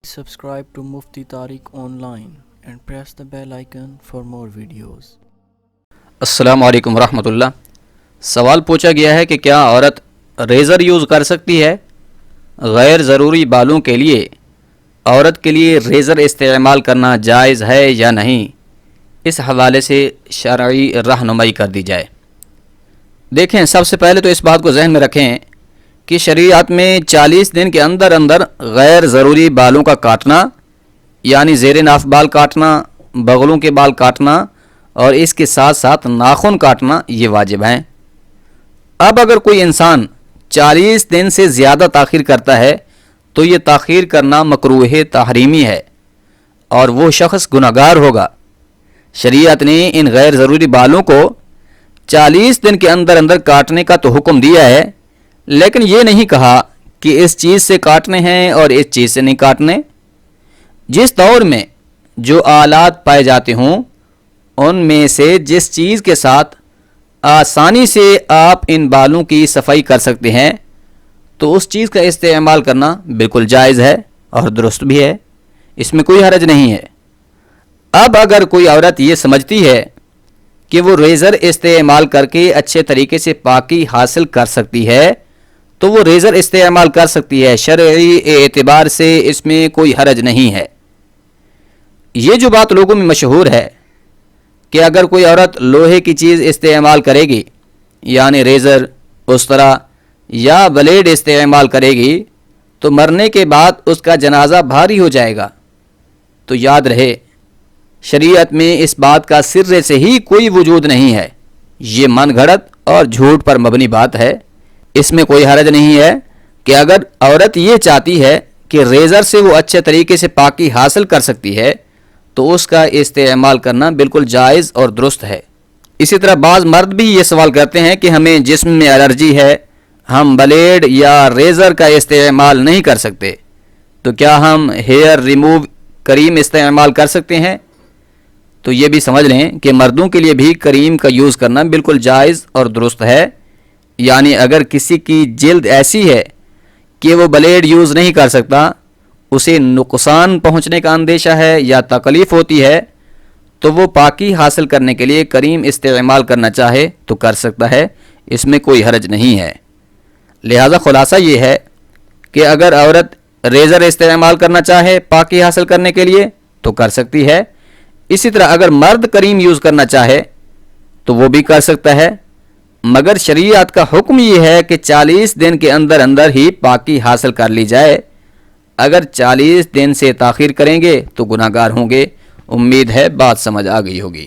Subscribe to Mufti Tariq Online and press the bell icon for more videos. السلام علیکم ورحمۃ اللہ۔ سوال پوچھا گیا ہے کہ کیا عورت ریزر یوز کر سکتی ہے؟ غیر ضروری بالوں کے لیے عورت کے لیے ریزر استعمال کرنا جائز ہے یا نہیں؟ اس حوالے سے شرعی رہنمائی کر دی جائے۔ دیکھیں، سب سے پہلے تو اس بات کو ذہن میں رکھیں کہ شریعت میں 40 دن کے اندر غیر ضروری بالوں کا کاٹنا، یعنی زیر ناف بال کاٹنا، بغلوں کے بال کاٹنا اور اس کے ساتھ ساتھ ناخن کاٹنا یہ واجب ہیں۔ اب اگر کوئی انسان 40 دن سے زیادہ تاخیر کرتا ہے تو یہ تاخیر کرنا مکروہ تحریمی ہے اور وہ شخص گناہگار ہوگا۔ شریعت نے ان غیر ضروری بالوں کو 40 دن کے اندر کاٹنے کا تو حکم دیا ہے، لیکن یہ نہیں کہا کہ اس چیز سے کاٹنے ہیں اور اس چیز سے نہیں کاٹنے۔ جس دور میں جو آلات پائے جاتے ہوں ان میں سے جس چیز کے ساتھ آسانی سے آپ ان بالوں کی صفائی کر سکتے ہیں تو اس چیز کا استعمال کرنا بالکل جائز ہے اور درست بھی ہے، اس میں کوئی حرج نہیں ہے۔ اب اگر کوئی عورت یہ سمجھتی ہے کہ وہ ریزر استعمال کر کے اچھے طریقے سے پاکی حاصل کر سکتی ہے تو وہ ریزر استعمال کر سکتی ہے، شرعی اعتبار سے اس میں کوئی حرج نہیں ہے۔ یہ جو بات لوگوں میں مشہور ہے کہ اگر کوئی عورت لوہے کی چیز استعمال کرے گی، یعنی ریزر، استرا یا بلیڈ استعمال کرے گی تو مرنے کے بعد اس کا جنازہ بھاری ہو جائے گا، تو یاد رہے شریعت میں اس بات کا سرے سے ہی کوئی وجود نہیں ہے۔ یہ من گھڑت اور جھوٹ پر مبنی بات ہے۔ اس میں کوئی حرج نہیں ہے کہ اگر عورت یہ چاہتی ہے کہ ریزر سے وہ اچھے طریقے سے پاکی حاصل کر سکتی ہے تو اس کا استعمال کرنا بالکل جائز اور درست ہے۔ اسی طرح بعض مرد بھی یہ سوال کرتے ہیں کہ ہمیں جسم میں الرجی ہے، ہم بلیڈ یا ریزر کا استعمال نہیں کر سکتے، تو کیا ہم ہیئر ریموو کریم استعمال کر سکتے ہیں؟ تو یہ بھی سمجھ لیں کہ مردوں کے لیے بھی کریم کا یوز کرنا بالکل جائز اور درست ہے، یعنی اگر کسی کی جلد ایسی ہے کہ وہ بلیڈ یوز نہیں کر سکتا، اسے نقصان پہنچنے کا اندیشہ ہے یا تکلیف ہوتی ہے، تو وہ پاکی حاصل کرنے کے لیے کریم استعمال کرنا چاہے تو کر سکتا ہے، اس میں کوئی حرج نہیں ہے۔ لہذا خلاصہ یہ ہے کہ اگر عورت ریزر استعمال کرنا چاہے پاکی حاصل کرنے کے لیے تو کر سکتی ہے، اسی طرح اگر مرد کریم یوز کرنا چاہے تو وہ بھی کر سکتا ہے، مگر شریعت کا حکم یہ ہے کہ 40 دن کے اندر ہی پاکی حاصل کر لی جائے۔ اگر 40 دن سے تاخیر کریں گے تو گناہگار ہوں گے۔ امید ہے بات سمجھ آ گئی ہوگی۔